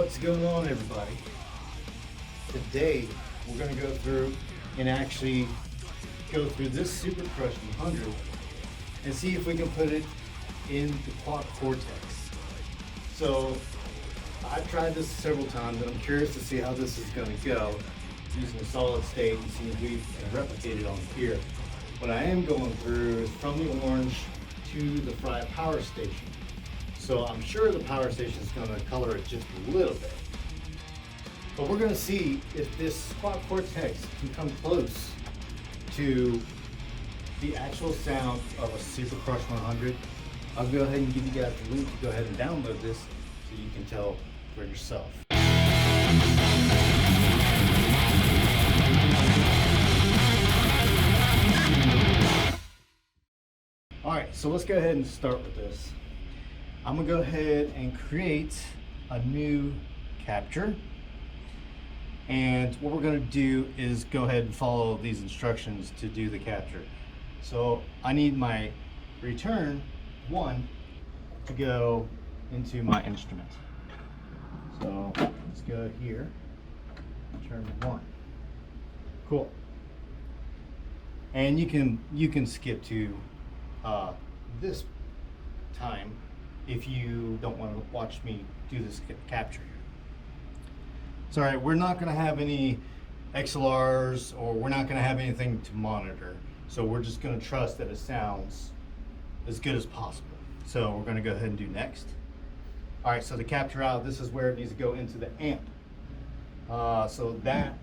What's going on, everybody? Today we're going to go through and actually go through this Super Crush 100 and see if we can put it in the Cortex. So I've tried this several times and I'm curious to see how this is going to go using a solid state and see if we can replicate it on here. What I am going through is from the orange to the Fryette power station. So I'm sure the power station is going to color it just a little bit. But we're going to see if this Cortex can come close to the actual sound of a Super Crush 100. I'll go ahead and give you guys the link to go ahead and download this so you can tell for yourself. Alright, so let's go ahead and start with this. I'm going to go ahead and create a new capture. And what we're going to do is go ahead and follow these instructions to do the capture. So I need my return 1 to go into my instrument. So let's go here, return 1. Cool. And you can skip to this time if you don't want to watch me do this capture. It's all right, we're not going to have any XLRs or we're not going to have anything to monitor. So we're just going to trust that it sounds as good as possible. So we're going to go ahead and do next. All right, so the capture out, this is where it needs to go into the amp. So that,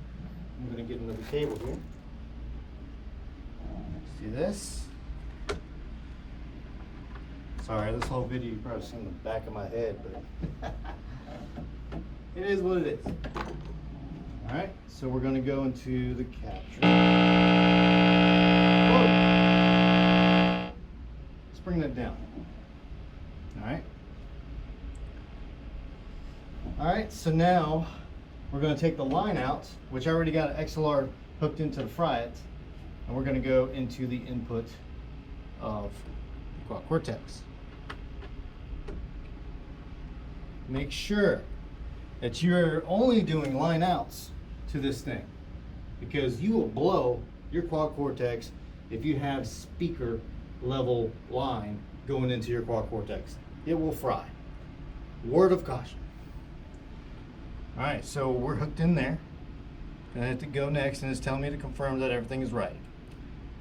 I'm going to get another cable here. Let's do this. Sorry, this whole video you've probably seen the back of my head, but it is what it is. All right, so we're going to go into the capture. Whoa. Let's bring that down. All right. All right, so now we're going to take the line out, which I already got an XLR hooked into the Fryette, and we're going to go into the input of the Cortex. Make sure that you're only doing line outs to this thing, because you will blow your quad Cortex if you have speaker level line going into your quad Cortex. It will fry. Word of caution. All right, so we're hooked in there. Gonna have to go next, and it's telling me to confirm that everything is right.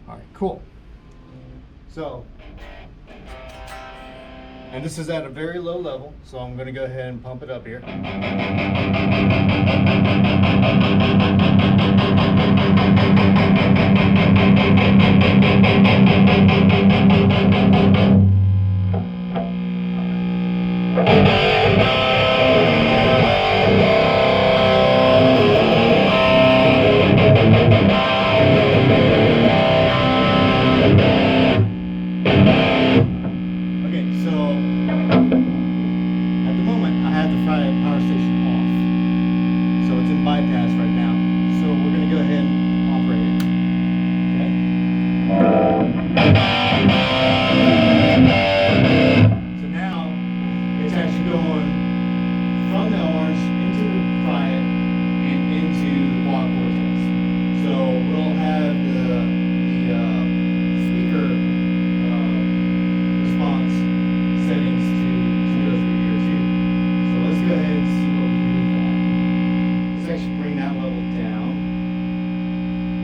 All right, cool. So, and this is at a very low level, so I'm going to go ahead and pump it up here.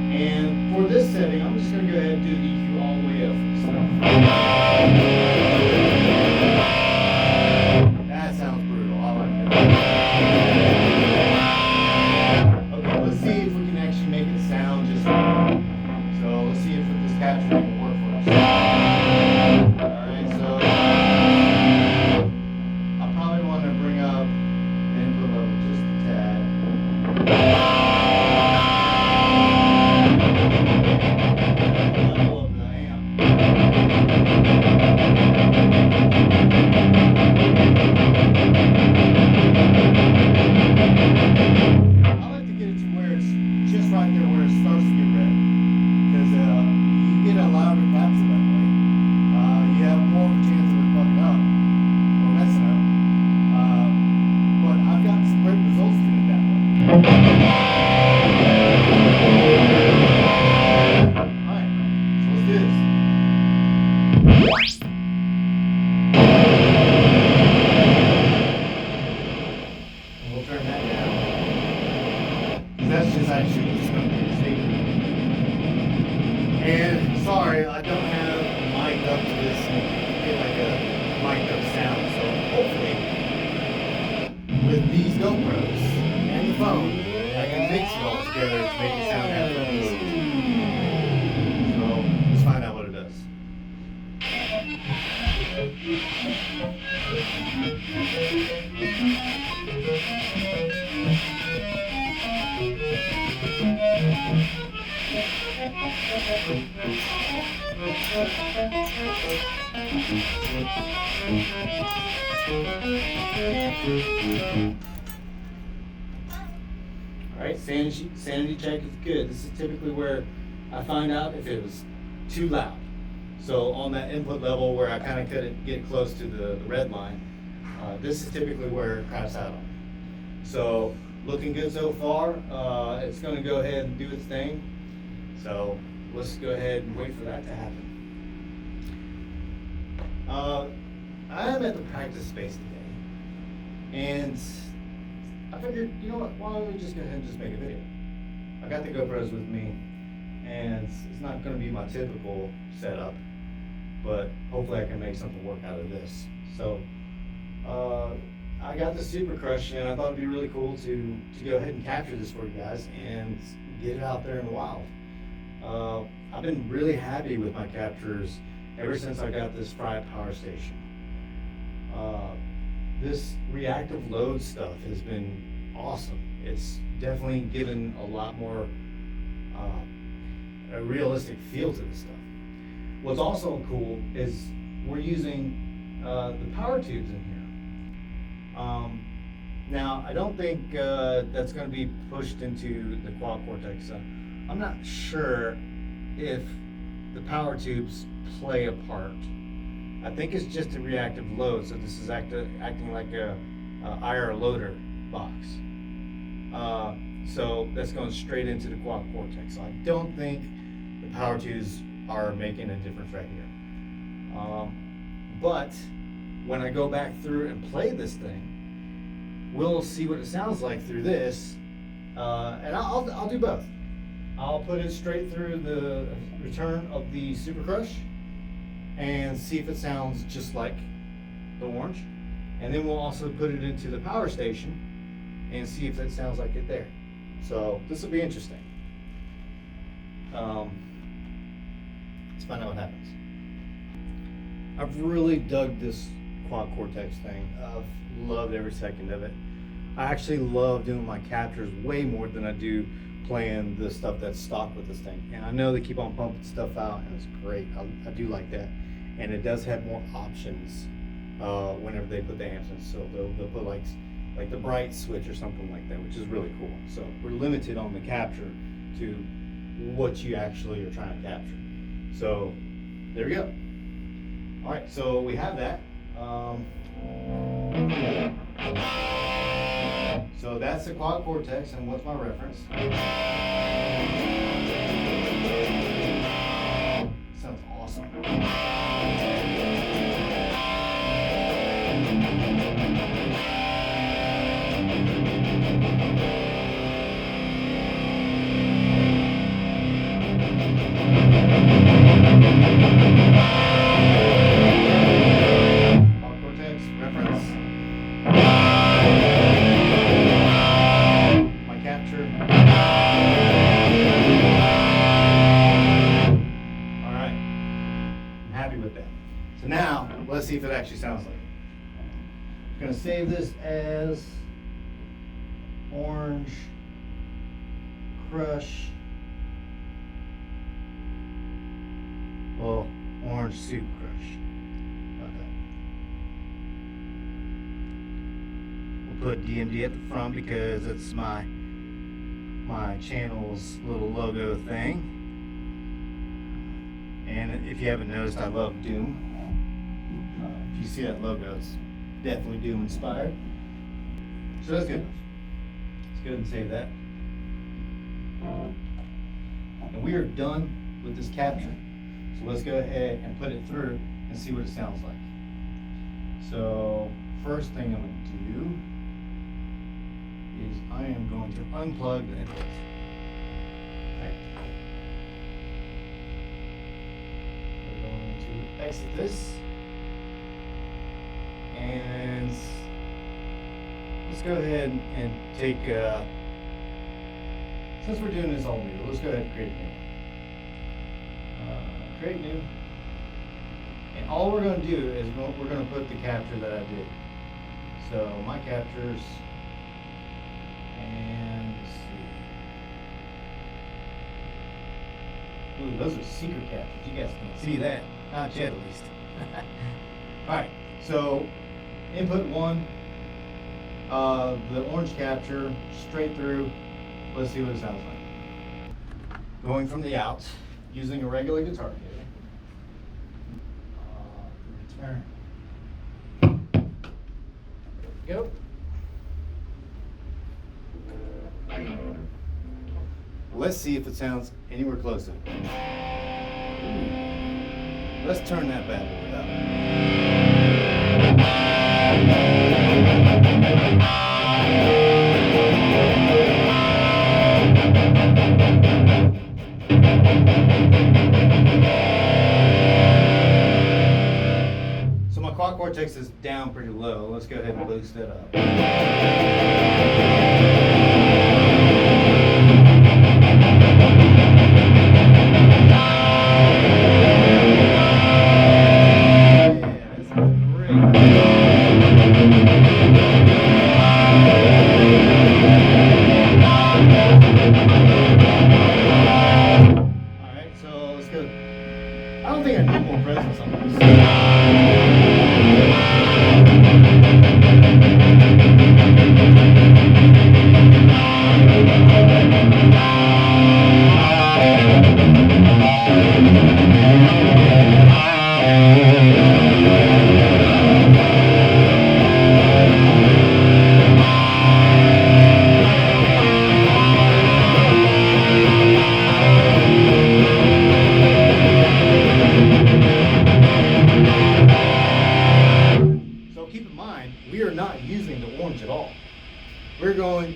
And for this setting, I'm just going to go ahead and do EQ all the way up. That sounds brutal. I like that. Okay, let's see if we can actually make it sound just right. So let's see if this capture can work for us. Alright, so Alright, sanity check is good. This is typically where I find out if it was too loud. So on that input level where I kind of couldn't get close to the red line, this is typically where it craps out on. So looking good so far. It's going to go ahead and do its thing. So let's go ahead and wait for that to happen. I am at the practice space today, and I figured, you know what, why don't we just go ahead and just make a video. I got the GoPros with me, and it's not going to be my typical setup, but hopefully I can make something work out of this. So I got the Super Crush, and I thought it'd be really cool to go ahead and capture this for you guys and get it out there in the wild. I've been really happy with my captures ever since I got this Fryette power station. This reactive load stuff has been awesome. It's definitely given a lot more a realistic feel to this stuff. What's also cool is we're using the power tubes in here. Now, I don't think that's going to be pushed into the quad Cortex. I'm not sure if the power tubes play a part. I think it's just a reactive load, so this is acting like a IR loader box. So that's going straight into the quad Cortex. So I don't think the power tubes are making a difference right here. But when I go back through and play this thing, we'll see what it sounds like through this, and I'll do both. I'll put it straight through the return of the Super Crush and see if it sounds just like the orange, and then we'll also put it into the power station and see if it sounds like it there. So this will be interesting. Let's find out what happens. I've really dug this quad Cortex thing. I've loved every second of it. I actually love doing my captures way more than I do playing the stuff that's stock with this thing. And I know they keep on pumping stuff out, and it's great. I do like that. And it does have more options whenever they put the amps in. So they'll put like the bright switch or something like that, which is really cool. So we're limited on the capture to what you actually are trying to capture. So there we go. All right, so we have that. So that's the quad Cortex, and what's my reference? Sounds awesome. So now, let's see if it actually sounds like it. I'm going to save this as Orange Crush, well, Orange Super Crush. Okay. We'll put DMD at the front because it's my channel's little logo thing. And if you haven't noticed, I love Doom. If you see that logo, it's definitely Doom inspired. So that's good. Let's go ahead and save that. And we are done with this capture. So let's go ahead and put it through and see what it sounds like. So first thing I'm going to do is I am going to unplug the input. We're going to exit this. And let's go ahead and take, since we're doing this all new, let's go ahead and create a new one. Create new. And all we're going to do is we're going to put the capture that I did. So my captures, and let's see. Ooh, those are secret captures. You guys can't see that. Not yet, at least. Alright, so input 1, the orange capture, straight through. Let's see what it sounds like. Going from the out, using a regular guitar cable. Return. There we go. Let's see if it sounds anywhere close to it. Let's turn that bad boy up. So my quad cortex is down pretty low. Let's go ahead and boost it up.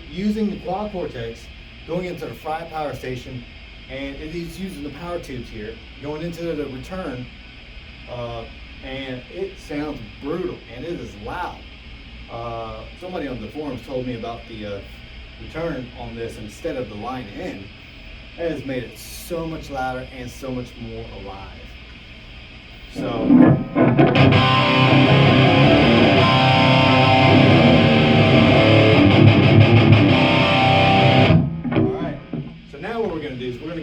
Using the quad cortex, going into the Fryette power station, and it is using the power tubes here, going into the return, and it sounds brutal, and it is loud. Somebody on the forums told me about the return on this instead of the line in. It has made it so much louder and so much more alive. So.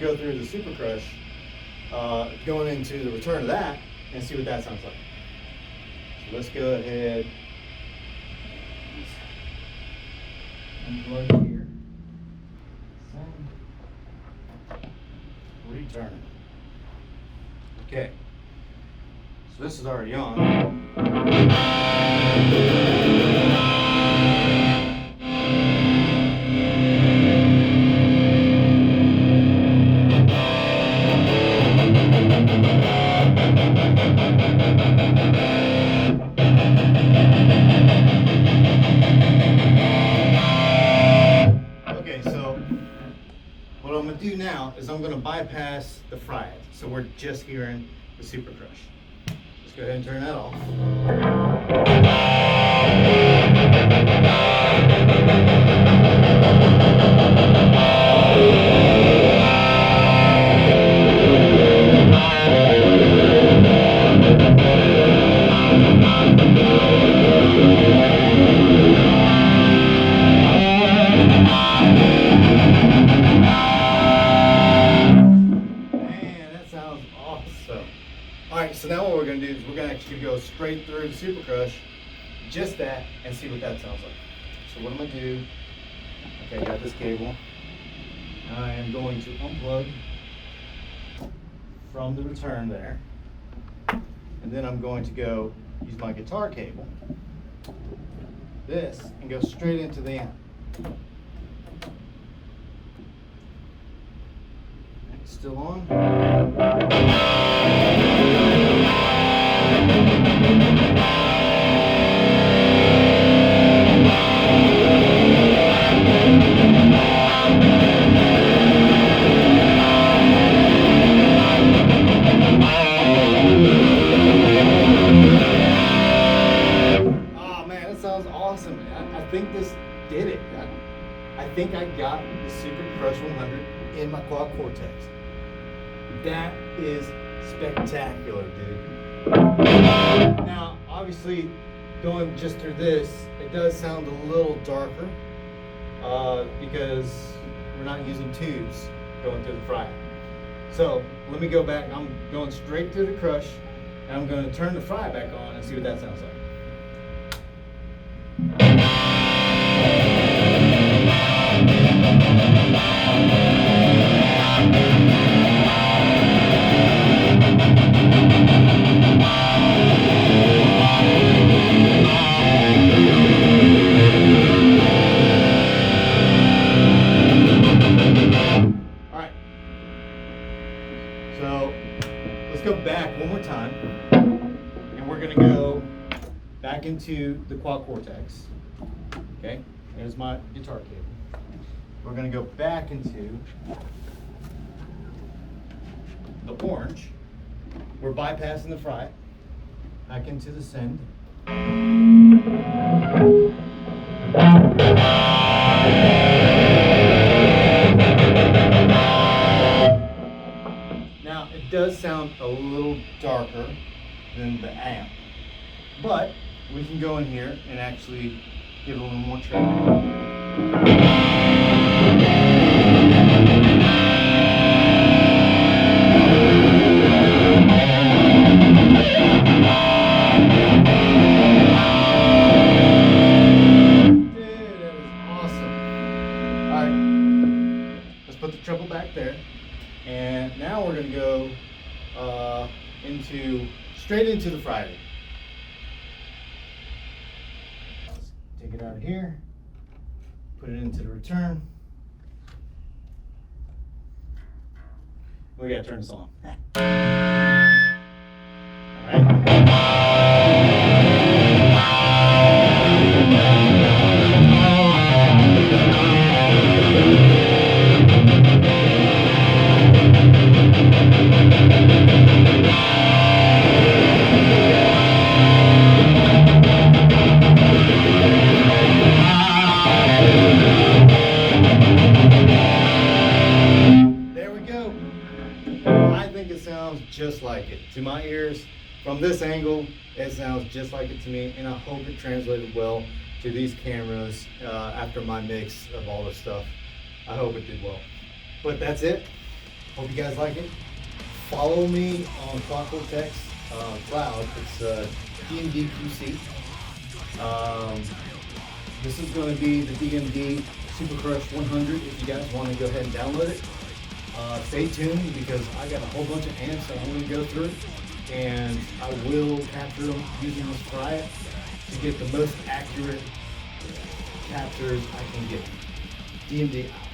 Go through the Super Crush, going into the return of that, and see what that sounds like. So let's go ahead. Unplug here. Return. Okay. So this is already on. Do now is I'm going to bypass the Fryette, so we're just hearing the Super Crush. Let's go ahead and turn that off. So now what we're going to do is we're going to actually go straight through the Super Crush, just that, and see what that sounds like. So what I'm going to do, okay, I got this cable. I am going to unplug from the return there. And then I'm going to go use my guitar cable, this, and go straight into the amp. It's still on. Awesome. I think this did it. I think I got the Super Crush 100 in my quad cortex. That is spectacular, dude. Now, obviously, going just through this, it does sound a little darker because we're not using tubes going through the Fryette. So let me go back. I'm going straight through the crush, and I'm going to turn the Fryette back on and see what that sounds like. So let's go back one more time, and we're going to go back into the quad Cortex. Okay, there's my guitar cable. We're going to go back into the orange. We're bypassing the Fryette, back into the send. Now, it does sound a little darker than the amp, but we can go in here and actually give it a little more treble. Put the treble back there, and now we're going to go straight into the Fryette. Take it out of here, put it into the return. We got to turn this on. All right. Just like it to my ears. From this angle, it sounds just like it to me, and I hope it translated well to these cameras after my mix of all this stuff. I hope it did well. But that's it. Hope you guys like it. Follow me on Cortex Cloud. It's DMD QC. This is going to be the DMD Super Crush 100 if you guys want to go ahead and download it. Stay tuned because I got a whole bunch of amps that I'm going to go through, and I will capture them using this Fryette to get the most accurate captures I can get. DMD out.